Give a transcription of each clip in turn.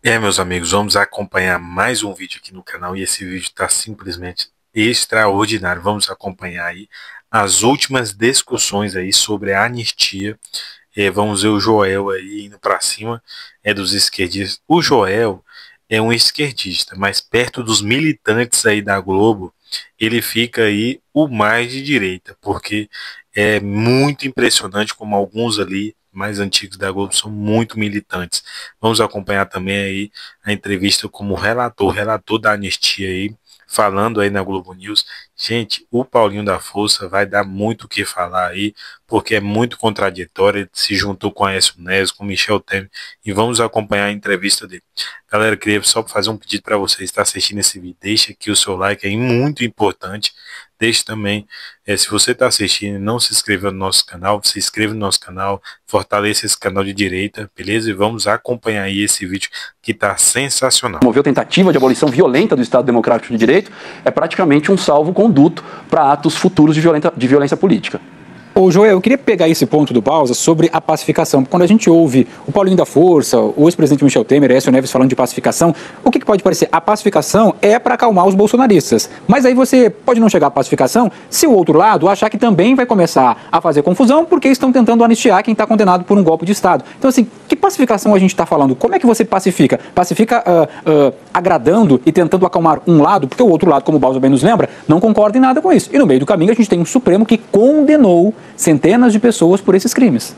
E aí, meus amigos, vamos acompanhar mais um vídeo aqui no canal e esse vídeo está simplesmente extraordinário. Vamos acompanhar aí as últimas discussões aí sobre a anistia. Vamos ver o Joel aí indo para cima dos esquerdistas. O Joel é um esquerdista, mas perto dos militantes aí da Globo, ele fica aí o mais de direita, porque é muito impressionante como alguns ali mais antigos da Globo são muito militantes. Vamos acompanhar também aí a entrevista como relator da anistia aí, falando aí na Globo News. Gente, o Paulinho da Força vai dar muito o que falar aí, porque é muito contraditório. Ele se juntou com a Aécio Neves, com Michel Temer, e vamos acompanhar a entrevista dele. Galera, eu queria só fazer um pedido para você estar assistindo esse vídeo. Deixa aqui o seu like, é muito importante. Deixe também, se você está assistindo e não se inscreveu no nosso canal, se inscreva no nosso canal, fortaleça esse canal de direita, beleza? E vamos acompanhar aí esse vídeo que está sensacional. Moveu tentativa de abolição violenta do Estado Democrático de Direito, é praticamente um salvo-conduto para atos futuros de violência política. Ô Joel, eu queria pegar esse ponto do Bausa sobre a pacificação. Quando a gente ouve o Paulinho da Força, o ex-presidente Michel Temer, Aécio Neves falando de pacificação, o que pode parecer? A pacificação é para acalmar os bolsonaristas. Mas aí você pode não chegar à pacificação se o outro lado achar que também vai começar a fazer confusão porque estão tentando anistiar quem está condenado por um golpe de Estado. Então, assim, que pacificação a gente está falando? Como é que você pacifica? Pacifica agradando e tentando acalmar um lado, porque o outro lado, como o Bausa bem nos lembra, não concorda em nada com isso. E no meio do caminho a gente tem um Supremo que condenou centenas de pessoas por esses crimes.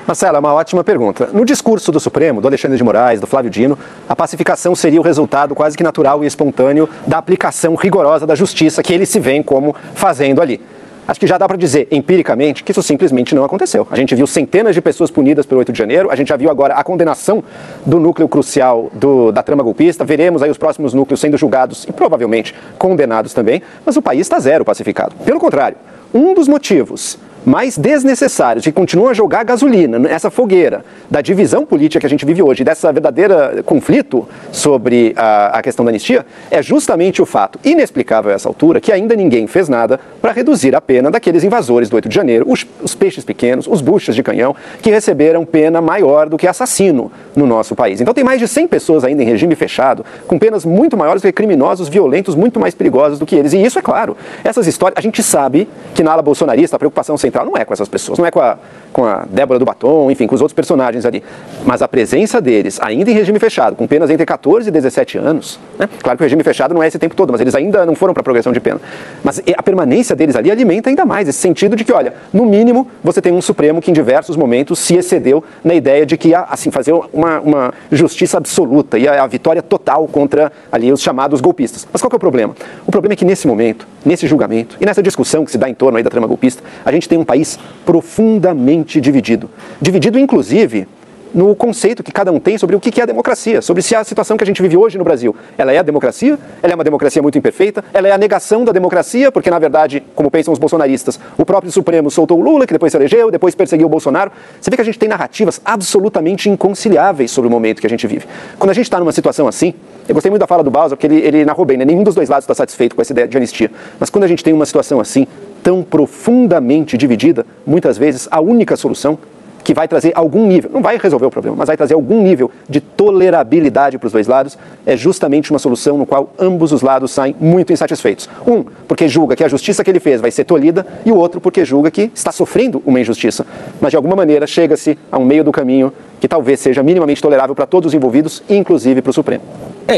Marcelo, é uma ótima pergunta. No discurso do Supremo, do Alexandre de Moraes, do Flávio Dino, a pacificação seria o resultado quase que natural e espontâneo da aplicação rigorosa da justiça que eles se veem como fazendo ali. Acho que já dá para dizer, empiricamente, que isso simplesmente não aconteceu. A gente viu centenas de pessoas punidas pelo 8 de janeiro, a gente já viu agora a condenação do núcleo crucial da trama golpista, veremos aí os próximos núcleos sendo julgados e provavelmente condenados também, mas o país está zero pacificado. Pelo contrário, um dos motivos mais desnecessários que continuam a jogar gasolina nessa fogueira da divisão política que a gente vive hoje, dessa verdadeira conflito sobre a questão da anistia, é justamente o fato inexplicável a essa altura que ainda ninguém fez nada para reduzir a pena daqueles invasores do 8 de janeiro, os peixes pequenos, os buchas de canhão, que receberam pena maior do que assassino no nosso país. Então tem mais de 100 pessoas ainda em regime fechado, com penas muito maiores do que criminosos violentos, muito mais perigosos do que eles. E isso, é claro, essas histórias, a gente sabe que na ala bolsonarista a preocupação central não é com essas pessoas, não é com a Débora do Batom, enfim, com os outros personagens ali. Mas a presença deles, ainda em regime fechado, com penas entre 14 e 17 anos, né? Claro que o regime fechado não é esse tempo todo, mas eles ainda não foram para a progressão de pena. Mas a permanência deles ali alimenta ainda mais esse sentido de que, olha, no mínimo, você tem um Supremo que em diversos momentos se excedeu na ideia de que ia, assim, fazer uma justiça absoluta e a vitória total contra ali os chamados golpistas. Mas qual que é o problema? O problema é que nesse momento, nesse julgamento e nessa discussão que se dá em torno aí da trama golpista, a gente tem um país profundamente dividido. Dividido, inclusive, no conceito que cada um tem sobre o que é a democracia, sobre se a situação que a gente vive hoje no Brasil, ela é a democracia, ela é uma democracia muito imperfeita, ela é a negação da democracia, porque na verdade, como pensam os bolsonaristas, o próprio Supremo soltou o Lula, que depois se elegeu, depois perseguiu o Bolsonaro. Você vê que a gente tem narrativas absolutamente inconciliáveis sobre o momento que a gente vive. Quando a gente está numa situação assim, eu gostei muito da fala do Bausa, porque ele narrou bem, né? Nenhum dos dois lados está satisfeito com essa ideia de anistia. Mas quando a gente tem uma situação assim, tão profundamente dividida, muitas vezes a única solução que vai trazer algum nível, não vai resolver o problema, mas vai trazer algum nível de tolerabilidade para os dois lados, é justamente uma solução no qual ambos os lados saem muito insatisfeitos. Um, porque julga que a justiça que ele fez vai ser tolhida, e o outro porque julga que está sofrendo uma injustiça. Mas de alguma maneira chega-se a um meio do caminho que talvez seja minimamente tolerável para todos os envolvidos, inclusive para o Supremo.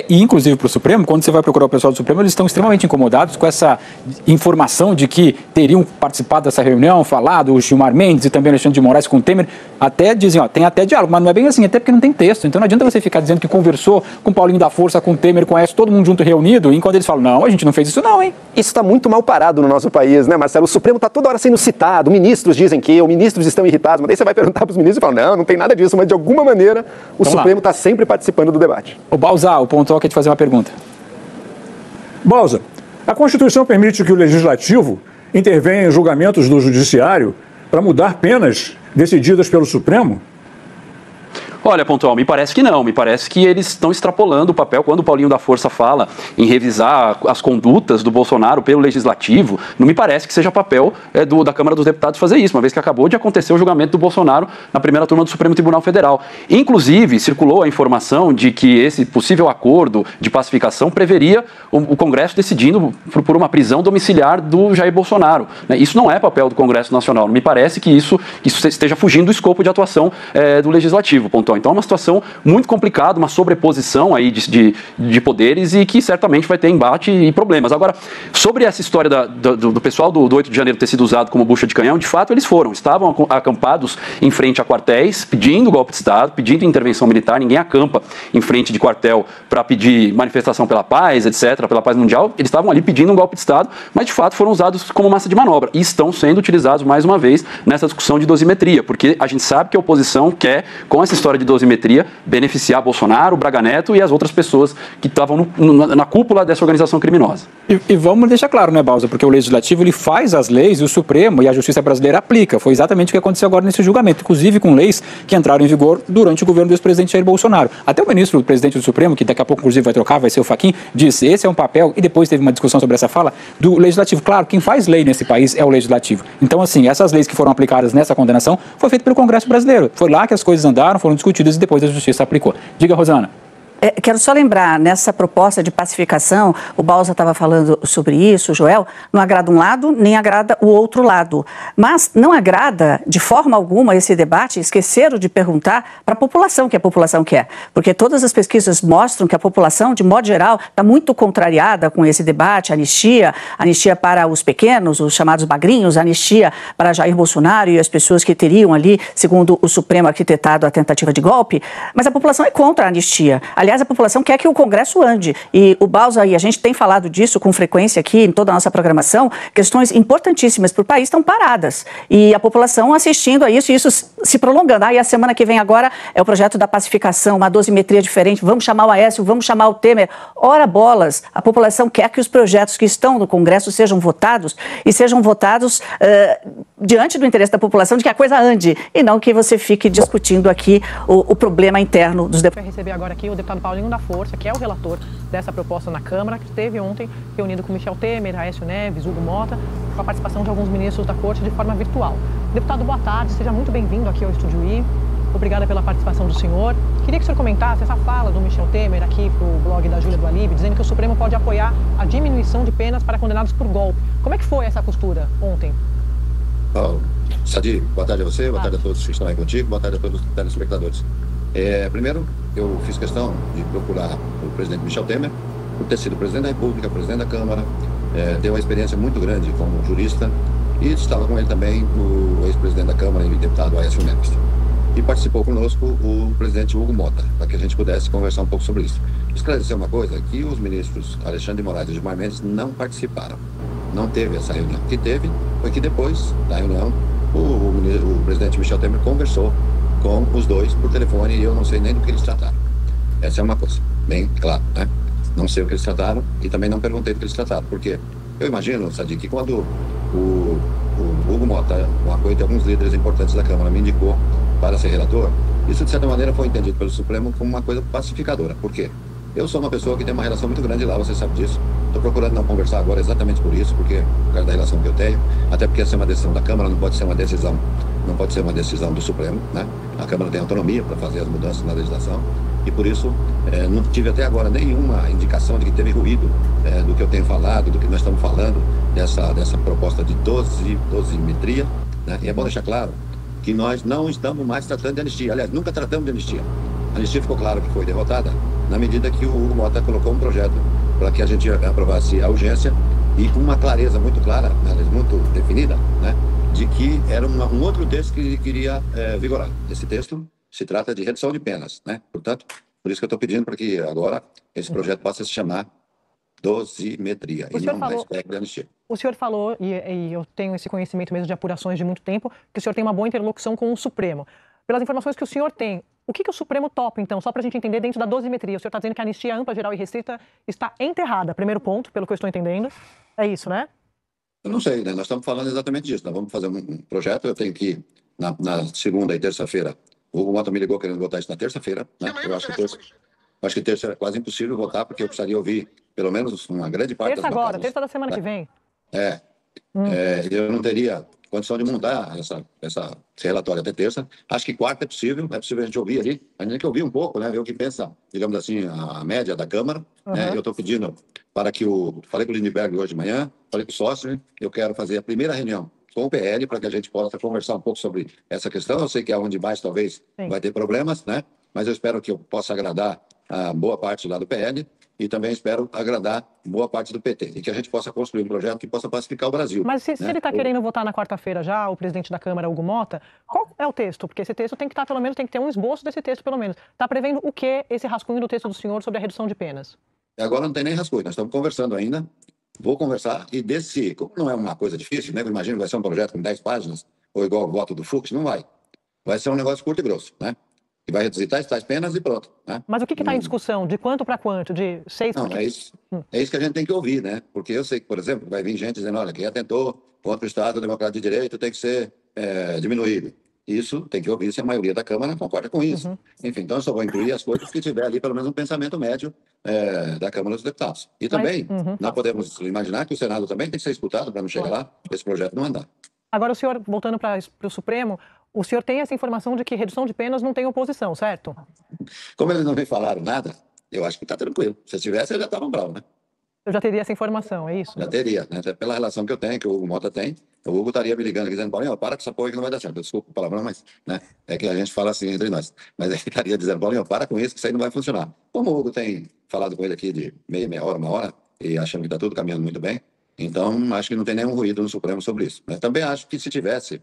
E inclusive para o Supremo, quando você vai procurar o pessoal do Supremo, eles estão extremamente incomodados com essa informação de que teriam participado dessa reunião, falado, o Gilmar Mendes e também o Alexandre de Moraes com o Temer, até dizem, ó, tem até diálogo, mas não é bem assim, até porque não tem texto. Então não adianta você ficar dizendo que conversou com o Paulinho da Força, com o Temer, com o Aécio, todo mundo junto reunido, enquanto eles falam, não, a gente não fez isso não, hein? Isso está muito mal parado no nosso país, né, Marcelo? O Supremo está toda hora sendo citado, ministros dizem que, ou ministros estão irritados, mas daí você vai perguntar para os ministros e fala, não, não tem nada disso, mas de alguma maneira o Supremo está sempre participando do debate. O Bausa, o Pontal quer te fazer uma pergunta. Bausa, a Constituição permite que o Legislativo intervenha em julgamentos do Judiciário para mudar penas decididas pelo Supremo? Olha, Pontual, me parece que não. Me parece que eles estão extrapolando o papel. Quando o Paulinho da Força fala em revisar as condutas do Bolsonaro pelo Legislativo, não me parece que seja papel da Câmara dos Deputados fazer isso, uma vez que acabou de acontecer o julgamento do Bolsonaro na primeira turma do Supremo Tribunal Federal. Inclusive, circulou a informação de que esse possível acordo de pacificação preveria o Congresso decidindo por uma prisão domiciliar do Jair Bolsonaro. Isso não é papel do Congresso Nacional. Não me parece que isso esteja fugindo do escopo de atuação do Legislativo, Pontual. Então é uma situação muito complicada, uma sobreposição aí de poderes e que certamente vai ter embate e problemas. Agora, sobre essa história do pessoal do 8 de janeiro ter sido usado como bucha de canhão, de fato eles estavam acampados em frente a quartéis, pedindo golpe de Estado, pedindo intervenção militar. Ninguém acampa em frente de quartel para pedir manifestação pela paz, etc., pela paz mundial. Eles estavam ali pedindo um golpe de Estado, mas de fato foram usados como massa de manobra e estão sendo utilizados mais uma vez nessa discussão de dosimetria, porque a gente sabe que a oposição quer, com essa história de dosimetria, beneficiar Bolsonaro, Braga Neto e as outras pessoas que estavam na cúpula dessa organização criminosa. E vamos deixar claro, né, Bausa, porque o Legislativo ele faz as leis e o Supremo e a Justiça brasileira aplica. Foi exatamente o que aconteceu agora nesse julgamento, inclusive com leis que entraram em vigor durante o governo do ex-presidente Jair Bolsonaro. Até o ministro, o presidente do Supremo, que daqui a pouco inclusive vai trocar, vai ser o Fachin, disse, esse é um papel, e depois teve uma discussão sobre essa fala, do Legislativo. Claro, quem faz lei nesse país é o Legislativo. Então, assim, essas leis que foram aplicadas nessa condenação foi feito pelo Congresso brasileiro. Foi lá que as coisas andaram, foram discutidas e depois a Justiça aplicou. Diga, Rosana. Quero só lembrar, nessa proposta de pacificação, o Bausa estava falando sobre isso, o Joel, não agrada um lado, nem agrada o outro lado. Mas não agrada, de forma alguma, esse debate, esqueceram de perguntar para a população o que a população quer. Porque todas as pesquisas mostram que a população, de modo geral, está muito contrariada com esse debate, anistia para os pequenos, os chamados magrinhos, anistia para Jair Bolsonaro e as pessoas que teriam ali, segundo o Supremo, arquitetado a tentativa de golpe. Mas a população é contra a anistia. Aliás, a população quer que o Congresso ande. E o Bausa, e a gente tem falado disso com frequência aqui em toda a nossa programação, questões importantíssimas para o país estão paradas. E a população assistindo a isso e isso se prolongando. E a semana que vem agora é o projeto da pacificação, uma dosimetria diferente. Vamos chamar o Aécio, vamos chamar o Temer. Ora bolas, a população quer que os projetos que estão no Congresso sejam votados e sejam votados diante do interesse da população de que a coisa ande e não que você fique discutindo aqui o problema interno dos deputados. Vai receber agora aqui o deputado Paulinho da Força, que é o relator dessa proposta na Câmara, que esteve ontem reunido com Michel Temer, Aécio Neves, Hugo Mota, com a participação de alguns ministros da Corte de forma virtual. Deputado, boa tarde, seja muito bem-vindo aqui ao Estúdio I. Obrigada pela participação do senhor. Queria que o senhor comentasse essa fala do Michel Temer aqui para o blog da Júlia do Alibe, dizendo que o Supremo pode apoiar a diminuição de penas para condenados por golpe. Como é que foi essa postura ontem? Sadi, boa tarde a você, boa tarde a todos que estão aí contigo, boa tarde a todos os telespectadores. Primeiro, eu fiz questão de procurar o presidente Michel Temer, por ter sido presidente da República, presidente da Câmara, tem uma experiência muito grande como jurista, e estava com ele também o ex-presidente da Câmara e deputado Aécio Neves. E participou conosco o presidente Hugo Mota, para que a gente pudesse conversar um pouco sobre isso. Esclarecer uma coisa, que os ministros Alexandre de Moraes e Gilmar Mendes não participaram. Não teve essa reunião. O que teve foi que depois da reunião, o presidente Michel Temer conversou com os dois por telefone e eu não sei nem do que eles trataram. Essa é uma coisa, bem claro, né? Não sei o que eles trataram e também não perguntei do que eles trataram, porque eu imagino, Sadi, que quando o Hugo Mota, com apoio de alguns líderes importantes da Câmara, me indicou para ser relator, isso de certa maneira foi entendido pelo Supremo como uma coisa pacificadora. Por quê? Eu sou uma pessoa que tem uma relação muito grande lá, você sabe disso. Estou procurando não conversar agora exatamente por isso, por causa da relação que eu tenho, até porque essa é uma decisão da Câmara, não pode ser uma decisão do Supremo, né? A Câmara tem autonomia para fazer as mudanças na legislação e por isso não tive até agora nenhuma indicação de que teve ruído do que eu tenho falado, do que nós estamos falando, dessa proposta de dosimetria, né? E é bom deixar claro que nós não estamos mais tratando de anistia, aliás, nunca tratamos de anistia. A anistia ficou claro que foi derrotada na medida que o Hugo Mota colocou um projeto para que a gente aprovasse a urgência e com uma clareza muito clara, muito definida, né, de que era um outro texto que ele queria vigorar. Esse texto se trata de redução de penas, né? Portanto, por isso que eu estou pedindo para que agora esse projeto possa se chamar dosimetria e não mais PEC de anistia. O senhor falou, e eu tenho esse conhecimento mesmo de apurações de muito tempo, que o senhor tem uma boa interlocução com o Supremo. Pelas informações que o senhor tem, o que o Supremo topa, então, só para a gente entender dentro da dosimetria? O senhor está dizendo que a anistia ampla, geral e restrita está enterrada, primeiro ponto, pelo que eu estou entendendo. É isso, né? Eu não sei, né? Nós estamos falando exatamente disso. Nós vamos fazer um projeto, eu tenho que, na segunda e terça-feira, O Hugo Mota me ligou querendo votar isso na terça-feira, né? Eu acho que terça é quase impossível votar, porque eu precisaria ouvir pelo menos uma grande parte das bancadas. Terça da semana que vem. Eu não teria condição de mudar esse relatório até terça. Acho que quarta é possível a gente ouvir ali, a gente tem que ouvir um pouco, né, ver o que pensa, digamos assim, a média da Câmara. Né? Eu estou pedindo para que falei com o Lindbergh hoje de manhã, falei com o sócio, eu quero fazer a primeira reunião com o PL para que a gente possa conversar um pouco sobre essa questão. Eu sei que é onde mais talvez vai ter problemas, né? Mas eu espero que eu possa agradar a boa parte lá do PL e também espero agradar boa parte do PT e que a gente possa construir um projeto que possa pacificar o Brasil. Mas se ele está querendo votar na quarta-feira já, o presidente da Câmara, Hugo Mota, qual é o texto? Porque esse texto tem que estar, pelo menos, tem que ter um esboço desse texto, pelo menos. Está prevendo o que esse rascunho do texto do senhor sobre a redução de penas? Agora não tem nem rascunho, nós estamos conversando ainda. Vou conversar e como não é uma coisa difícil, né? Eu imagino que vai ser um projeto com 10 páginas, ou igual o voto do Fux, não vai. Vai ser um negócio curto e grosso, né? Que vai reduzir tais penas e pronto. Né? Mas o que está em discussão? De quanto para quanto? De 6 Não, é isso que a gente tem que ouvir, né? Porque eu sei que, por exemplo, vai vir gente dizendo, olha, quem atentou contra o Estado Democrático de Direito tem que ser diminuído. Isso tem que ouvir se a maioria da Câmara concorda com isso. Enfim, então eu só vou incluir as coisas que tiver ali, pelo menos um pensamento médio da Câmara dos Deputados. E também, nós podemos imaginar que o Senado também tem que ser escutado para não chegar lá, esse projeto não andar. Agora, o senhor, voltando para o Supremo, o senhor tem essa informação de que redução de penas não tem oposição, certo? Como eles não me falaram nada, eu acho que está tranquilo. Se tivesse, eu já estava bravo, né? Eu já teria essa informação, é isso? Já teria, né? Até pela relação que eu tenho, que o Hugo Mota tem, o Hugo estaria me ligando, dizendo, Paulinho, para com essa porra que não vai dar certo. Desculpa o palavrão, mas né? É que a gente fala assim entre nós. Mas ele estaria dizendo, Paulinho, para com isso, que isso aí não vai funcionar. Como o Hugo tem falado com ele aqui de meia hora, 1 hora, e achando que está tudo caminhando muito bem, então acho que não tem nenhum ruído no Supremo sobre isso. Mas também acho que se tivesse,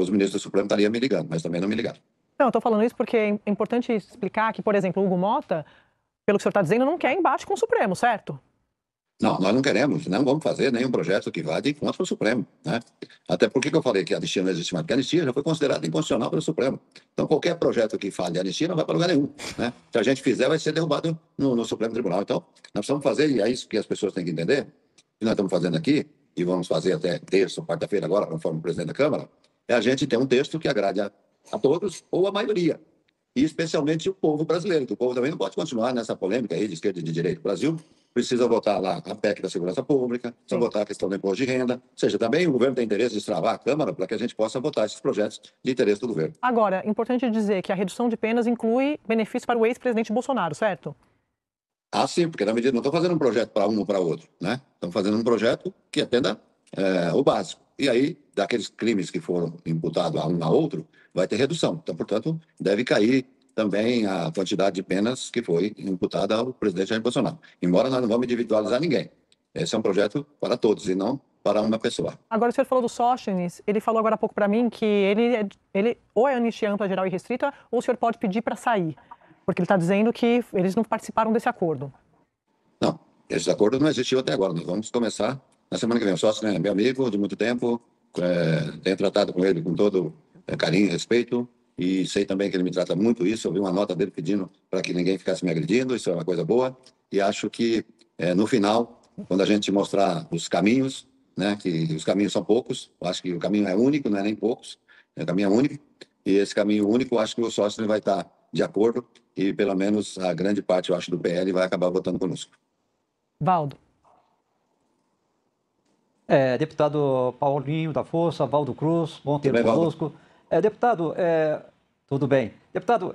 os ministros do Supremo estariam me ligando, mas também não me ligaram. Não, eu estou falando isso porque é importante explicar que, por exemplo, o Hugo Mota, pelo que o senhor está dizendo, não quer embate com o Supremo, certo? Não, nós não queremos, não vamos fazer nenhum projeto que vá de contra o Supremo, né? Até porque eu falei que a anistia não existe mais, porque a anistia já foi considerada inconstitucional pelo Supremo. Então qualquer projeto que fale de anistia não vai para lugar nenhum, né? Se a gente fizer, vai ser derrubado no Supremo Tribunal. Então, nós precisamos fazer, e é isso que as pessoas têm que entender, que nós estamos fazendo aqui, e vamos fazer até terça ou quarta-feira agora, conforme o presidente da Câmara, é a gente ter um texto que agrade a todos, ou a maioria, e especialmente o povo brasileiro, que o povo também não pode continuar nessa polêmica aí de esquerda e de direita. O Brasil precisa votar lá a PEC da segurança pública, precisa votar a questão do imposto de renda, ou seja, também o governo tem interesse de destravar a Câmara para que a gente possa votar esses projetos de interesse do governo. Agora, é importante dizer que a redução de penas inclui benefícios para o ex-presidente Bolsonaro, certo? Ah, sim, porque na medida não estou fazendo um projeto para um ou para outro, né? Estamos fazendo um projeto que atenda o básico. E aí, daqueles crimes que foram imputados a um a outro, vai ter redução. Então, portanto, deve cair também a quantidade de penas que foi imputada ao presidente Jair Bolsonaro. Embora nós não vamos individualizar ninguém. Esse é um projeto para todos e não para uma pessoa. Agora, o senhor falou do Sóstenes, ele falou agora há pouco para mim que ele ou é anistia ampla, geral e restrita, ou o senhor pode pedir para sair. Porque ele está dizendo que eles não participaram desse acordo. Não, esse acordo não existiu até agora. Nós vamos começar na semana que vem. O Sóstenes é meu amigo de muito tempo, tenho tratado com ele com todo carinho e respeito. E sei também que ele me trata muito isso. Eu vi uma nota dele pedindo para que ninguém ficasse me agredindo, isso é uma coisa boa. E acho que no final, quando a gente mostrar os caminhos, né, que os caminhos são poucos, eu acho que o caminho é único, não é nem poucos, o caminho é único. E esse caminho único, acho que o sócio vai estar de acordo e pelo menos a grande parte, eu acho, do PL vai acabar votando conosco. Valdo. Deputado Paulinho da Força, Valdo Cruz, bom ter conosco. Deputado, tudo bem. Deputado,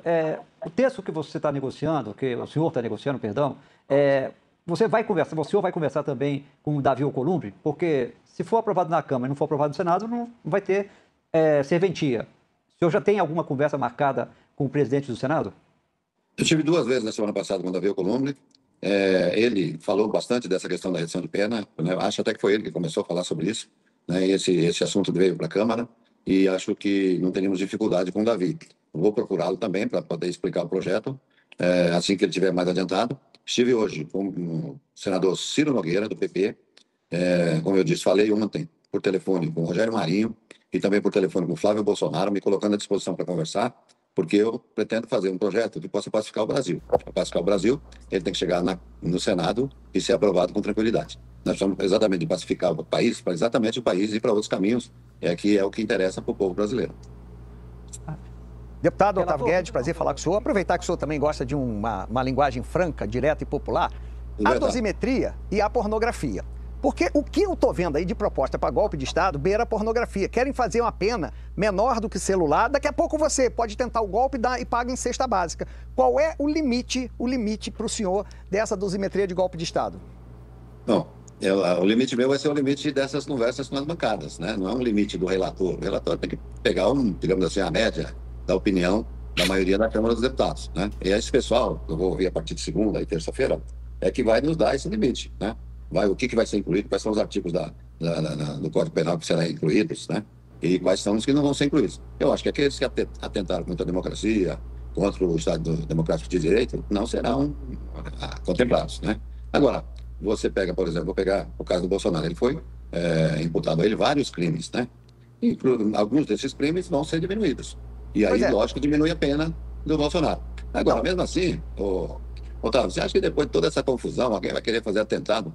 o texto que você está negociando, que o senhor está negociando, perdão, o senhor vai conversar também com o Davi Alcolumbre, porque se for aprovado na Câmara e não for aprovado no Senado, não vai ter serventia. O senhor já tem alguma conversa marcada com o presidente do Senado? Eu tive 2 vezes na semana passada com o Davi Alcolumbre. Ele falou bastante dessa questão da redução de pena, né? Acho até que foi ele que começou a falar sobre isso, né? E esse assunto veio para a Câmara. E acho que não teríamos dificuldade com o Davi. Vou procurá-lo também para poder explicar o projeto, assim que ele estiver mais adiantado. Estive hoje com o senador Ciro Nogueira, do PP, como eu disse, falei ontem por telefone com o Rogério Marinho e também por telefone com o Flávio Bolsonaro, me colocando à disposição para conversar, porque eu pretendo fazer um projeto que possa pacificar o Brasil. Para pacificar o Brasil, ele tem que chegar no Senado e ser aprovado com tranquilidade. Nós precisamos exatamente de pacificar o país, para exatamente o país ir para outros caminhos, que é o que interessa para o povo brasileiro. Deputado Otávio Guedes, prazer falar com o senhor. Aproveitar que o senhor também gosta de uma linguagem franca, direta e popular. A dosimetria e a pornografia. Porque o que eu estou vendo aí de proposta para golpe de Estado beira a pornografia. Querem fazer uma pena menor do que celular. Daqui a pouco você pode tentar o golpe e paga em cesta básica. Qual é o limite para o senhor dessa dosimetria de golpe de Estado? Bom, o limite meu vai ser o limite dessas conversas com as bancadas, né? Não é um limite do relator. O relator tem que pegar, digamos assim, a média da opinião da maioria da Câmara dos Deputados, né? E esse pessoal, eu vou ouvir a partir de segunda e terça-feira, é que vai nos dar esse limite, né? O que vai ser incluído, quais são os artigos do Código Penal que serão incluídos, né? E quais são os que não vão ser incluídos. Eu acho que aqueles que atentaram contra a democracia, contra o Estado Democrático de Direito, não serão contemplados, né? Agora, você pega, por exemplo, vou pegar o caso do Bolsonaro, ele foi imputado a ele vários crimes, né? E alguns desses crimes vão ser diminuídos. E aí, lógico, diminui a pena do Bolsonaro. Agora, mesmo assim, Otávio, você acha que depois de toda essa confusão, alguém vai querer fazer atentado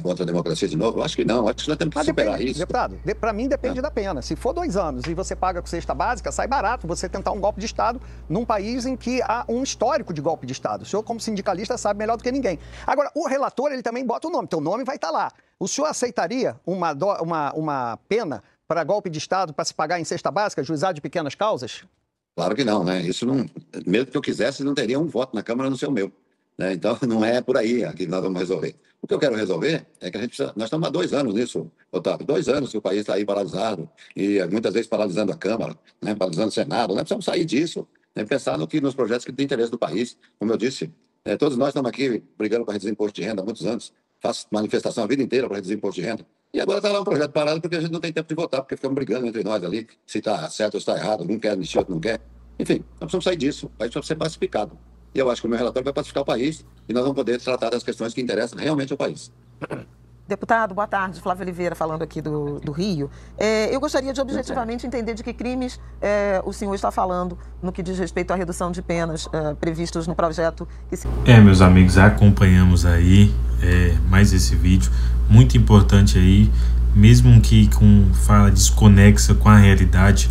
contra a democracia de novo? Eu acho que não, acho que nós temos que superar isso. Deputado, para mim depende da pena. Se for 2 anos e você paga com cesta básica, sai barato você tentar um golpe de Estado num país em que há um histórico de golpe de Estado. O senhor, como sindicalista, sabe melhor do que ninguém. Agora, o relator, ele também bota o nome, teu nome vai estar lá. O senhor aceitaria uma pena para golpe de Estado para se pagar em cesta básica, juizado de pequenas causas? Claro que não, né? Isso não, mesmo que eu quisesse, não teria um voto na Câmara no seu meu. Né? Então, não é por aí que nós vamos resolver. O que eu quero resolver é que nós estamos há 2 anos nisso, Otávio. 2 anos que o país está aí paralisado, e muitas vezes paralisando a Câmara, né? Paralisando o Senado. Nós precisamos sair disso, né? Pensar nos projetos que têm interesse do país. Como eu disse, todos nós estamos aqui brigando para reduzir imposto de renda há muitos anos. Faço manifestação a vida inteira para reduzir imposto de renda. E agora está lá um projeto parado porque a gente não tem tempo de votar, porque ficamos brigando entre nós ali, se está certo ou está errado, um quer anistia, outro não quer. Enfim, nós precisamos sair disso, o país precisa ser pacificado. E eu acho que o meu relatório vai pacificar o país e nós vamos poder tratar das questões que interessam realmente ao país. Deputado, boa tarde. Flávio Oliveira falando aqui do Rio. Eu gostaria de objetivamente entender de que crimes o senhor está falando no que diz respeito à redução de penas previstos no projeto. Meus amigos, acompanhamos aí mais esse vídeo. Muito importante aí, mesmo que com fala desconexa com a realidade,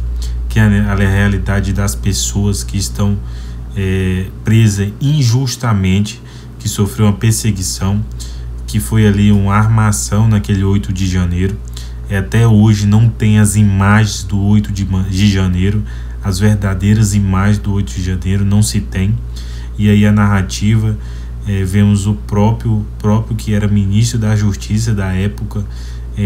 que é a realidade das pessoas que estão presa injustamente, que sofreu uma perseguição, que foi ali uma armação naquele 8 de janeiro. Até hoje não tem as imagens do 8 de janeiro, as verdadeiras imagens do 8 de janeiro não se tem. E aí a narrativa, vemos o próprio que era ministro da Justiça da época,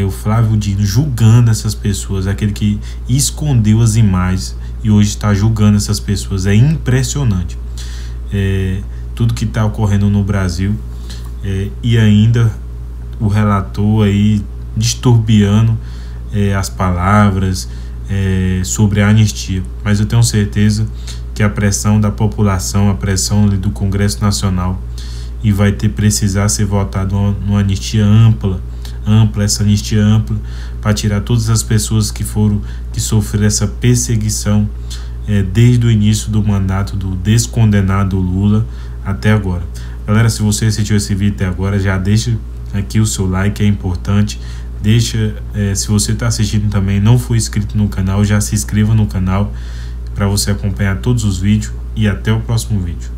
o Flávio Dino, julgando essas pessoas, aquele que escondeu as imagens e hoje está julgando essas pessoas. É impressionante tudo que está ocorrendo no Brasil, e ainda o relator aí disturbiando as palavras sobre a anistia. Mas eu tenho certeza que a pressão da população, a pressão do Congresso Nacional, e vai precisar ser votado uma anistia ampla, essa anistia ampla, para tirar todas as pessoas que sofreram essa perseguição desde o início do mandato do descondenado Lula até agora. Galera, se você assistiu esse vídeo até agora, já deixa aqui o seu like, é importante. Se você está assistindo também, não for inscrito no canal, já se inscreva no canal para você acompanhar todos os vídeos, e até o próximo vídeo.